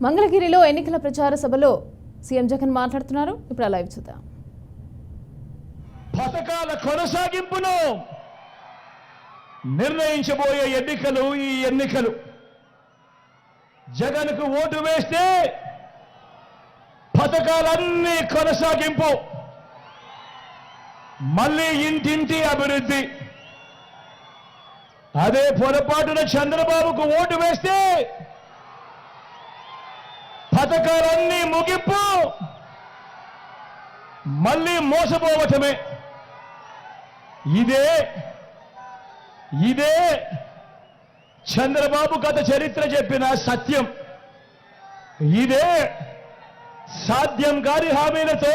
మంగళగిరిలో ఎన్నికల ప్రచార సభలో సీఎం జగన్ మాట్లాడుతున్నారు. ఇప్పుడు లైవ్ చూద్దాం. పథకాల కొనసాగింపును నిర్ణయించబోయే ఎన్నికలు ఈ ఎన్నికలు. జగన్కు ఓటు వేస్తే పథకాలన్నీ కొనసాగింపు, మళ్ళీ ఇంటింటి అభివృద్ధి. అదే పొరపాటున చంద్రబాబుకు ఓటు వేస్తే పథకాలన్నీ ముగింపు, మళ్ళీ మోసపోవటమే. ఇదే చంద్రబాబు గత చరిత్ర చెప్పిన సత్యం. ఇదే సాధ్యం కాని హామీలతో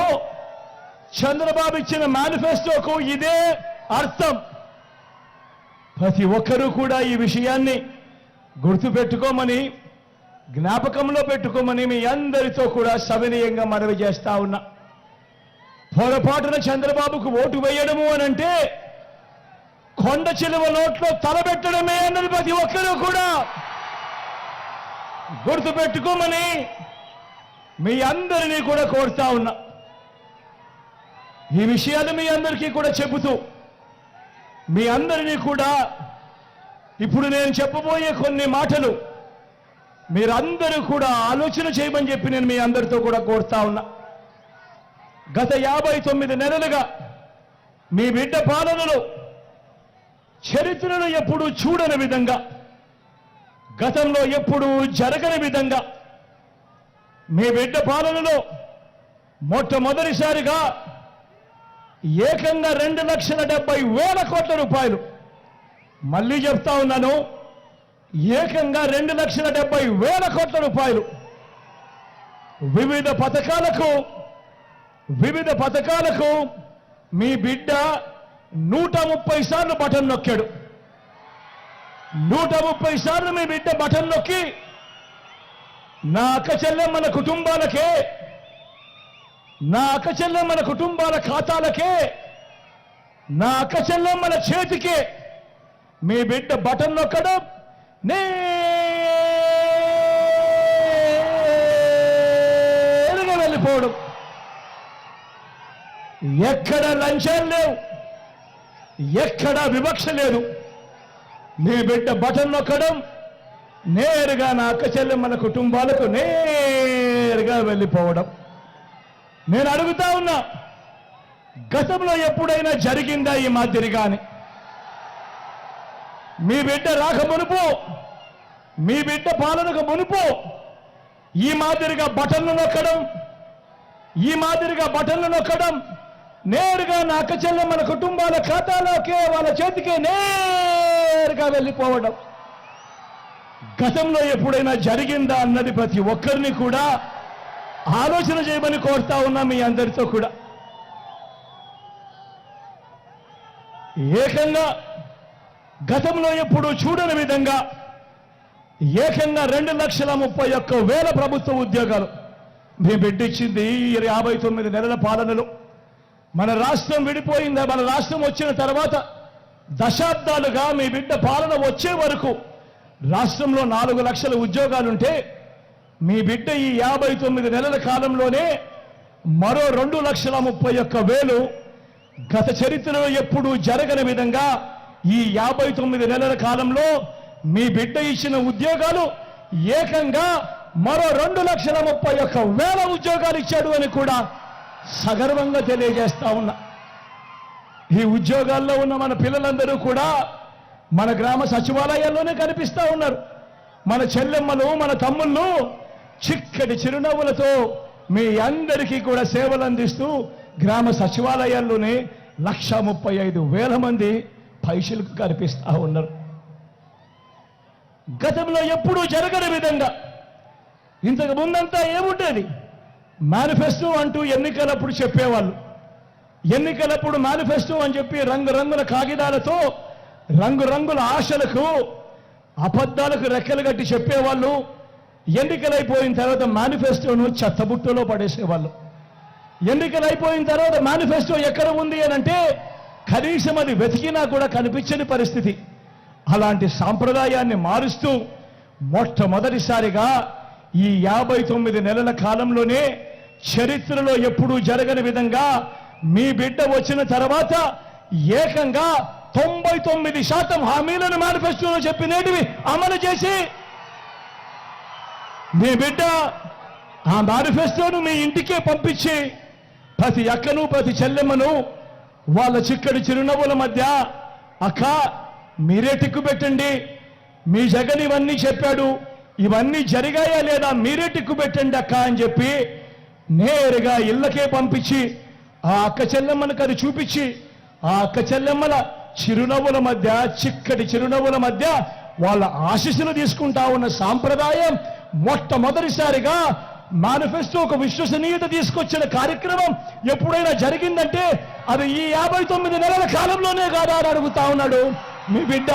చంద్రబాబు ఇచ్చిన మేనిఫెస్టోకు ఇదే అర్థం. ప్రతి ఒక్కరూ కూడా ఈ విషయాన్ని గుర్తుపెట్టుకోమని, జ్ఞాపకంలో పెట్టుకోమని మీ అందరితో కూడా సవినయంగా మనవి చేస్తా ఉన్నా. పొరపాటున చంద్రబాబుకు ఓటు వేయడము అనంటే కొండ చిలువ నోట్లో తలబెట్టడమే అన్నది ప్రతి ఒక్కరూ కూడా గుర్తుపెట్టుకోమని మీ అందరినీ కూడా కోరుతా ఉన్నా. ఈ విషయాలు మీ అందరికీ కూడా చెబుతూ మీ అందరినీ కూడా ఇప్పుడు నేను చెప్పబోయే కొన్ని మాటలు మీరందరూ కూడా ఆలోచన చేయమని చెప్పి నేను మీ అందరితో కూడా కోరుతా ఉన్నా. గత 59 నెలలుగా మీ బిడ్డ పాలనలో చరిత్రను ఎప్పుడూ చూడని విధంగా, గతంలో ఎప్పుడూ జరగని విధంగా మీ బిడ్డ పాలనలో మొట్టమొదటిసారిగా ఏకంగా 2,70,000 కోట్ల రూపాయలు, మళ్ళీ చెప్తా ఉన్నాను, ఏకంగా 2,70,000 కోట్ల రూపాయలు వివిధ పథకాలకు మీ బిడ్డ 130 సార్లు బటన్ నొక్కాడు. 130 సార్లు మీ బిడ్డ బటన్ నొక్కి నా అక్క చెల్లెమ్మల కుటుంబాలకే, నా అక్క చెల్లెమ్మల కుటుంబాల ఖాతాలకే, నా అక్క చెల్లెమ్మల చేతికే మీ బిడ్డ బటన్ నొక్కడం, నేరుగా వెళ్ళిపోవడం. ఎక్కడ లంచాలు లేవు, ఎక్కడ వివక్ష లేదు. మీ బిడ్డ బటన్ నొక్కడం, నేరుగా నా అక్క చెల్లెమ్మల కుటుంబాలకు నేరుగా వెళ్ళిపోవడం. నేను అడుగుతా ఉన్నా, గతంలో ఎప్పుడైనా జరిగిందా ఈ మాదిరిగాని? మీ బిడ్డ రాక మునుపు, మీ బిడ్డ పాలనకు మునుపు ఈ మాదిరిగా బటన్లు నొక్కడం, నేరుగా నా అక్క చెల్లెమ్మల కుటుంబాల ఖాతాలోకే, వాళ్ళ చేతికే నేరుగా వెళ్ళిపోవడం గతంలో ఎప్పుడైనా జరిగిందా అన్నది ప్రతి ఒక్కరిని కూడా ఆలోచన చేయమని కోరుతా ఉన్నా మీ అందరితో కూడా. ఏకంగా గతంలో ఎప్పుడు చూడని విధంగా ఏకంగా 2,31,000 ప్రభుత్వ ఉద్యోగాలు మీ బిడ్డిచ్చింది. 59 నెలల పాలనలో మన రాష్ట్రం విడిపోయిందా, మన రాష్ట్రం వచ్చిన తర్వాత దశాబ్దాలుగా మీ బిడ్డ పాలన వచ్చే వరకు రాష్ట్రంలో 4 లక్షల ఉద్యోగాలుంటే మీ బిడ్డ ఈ 59 నెలల కాలంలోనే మరో 2,31,000 గత చరిత్రలో ఎప్పుడూ జరగని విధంగా ఈ 59 నెలల కాలంలో మీ బిడ్డ ఇచ్చిన ఉద్యోగాలు ఏకంగా మరో 2,31,000 ఉద్యోగాలు ఇచ్చాడు అని కూడా సగర్వంగా తెలియజేస్తా ఉన్నా. ఈ ఉద్యోగాల్లో ఉన్న మన పిల్లలందరూ కూడా మన గ్రామ సచివాలయాల్లోనే కనిపిస్తా ఉన్నారు. మన చెల్లెమ్మలు, మన తమ్ముళ్ళు చిక్కటి చిరునవ్వులతో మీ అందరికీ కూడా సేవలు అందిస్తూ గ్రామ సచివాలయాల్లోనే 1,35,000 మంది పైసలకు కనిపిస్తా ఉన్నారు. గతంలో ఎప్పుడూ జరగని విధంగా ఇంతకు ముందంతా ఏముండేది? మేనిఫెస్టో అంటూ ఎన్నికలప్పుడు చెప్పేవాళ్ళు. ఎన్నికలప్పుడు మేనిఫెస్టో అని చెప్పి రంగురంగుల కాగితాలతో, రంగురంగుల ఆశలకు, అబద్ధాలకు రెక్కలు కట్టి చెప్పేవాళ్ళు. ఎన్నికలైపోయిన తర్వాత మేనిఫెస్టోను చెత్తబుట్టలో పడేసేవాళ్ళు. ఎన్నికలైపోయిన తర్వాత మేనిఫెస్టో ఎక్కడ ఉంది అనంటే కనీసం అది వెతికినా కూడా కనిపించని పరిస్థితి. అలాంటి సాంప్రదాయాన్ని మారుస్తూ మొట్టమొదటిసారిగా ఈ 59 నెలల కాలంలోనే చరిత్రలో ఎప్పుడూ జరగని విధంగా మీ బిడ్డ వచ్చిన తర్వాత ఏకంగా 99% హామీలను మేనిఫెస్టోలో చెప్పినేటివి అమలు చేసి మీ బిడ్డ ఆ మేనిఫెస్టోను మీ ఇంటికే పంపించి ప్రతి అక్కను ప్రతి చెల్లెమ్మను వాళ్ళ చిక్కడి చిరునవ్వుల మధ్య అక్క మీరే టిక్కు పెట్టండి, మీ జగన్ ఇవన్నీ చెప్పాడు, ఇవన్నీ జరిగాయా లేదా మీరే టిక్కు పెట్టండి అక్క అని చెప్పి నేరుగా ఇళ్ళకే పంపించి ఆ అక్క చెల్లెమ్మలకు అది చూపించి ఆ అక్క చెల్లెమ్మల చిరునవ్వుల మధ్య చిక్కటి చిరునవ్వుల మధ్య వాళ్ళ ఆశీస్సులు తీసుకుంటా ఉన్న సాంప్రదాయం మొట్టమొదటిసారిగా మేనిఫెస్టో ఒక విశ్వసనీయత తీసుకొచ్చిన కార్యక్రమం ఎప్పుడైనా జరిగిందంటే అది ఈ 59 నెలల కాలంలోనే కాదా అని అడుగుతా ఉన్నాడు మీ బిడ్డ.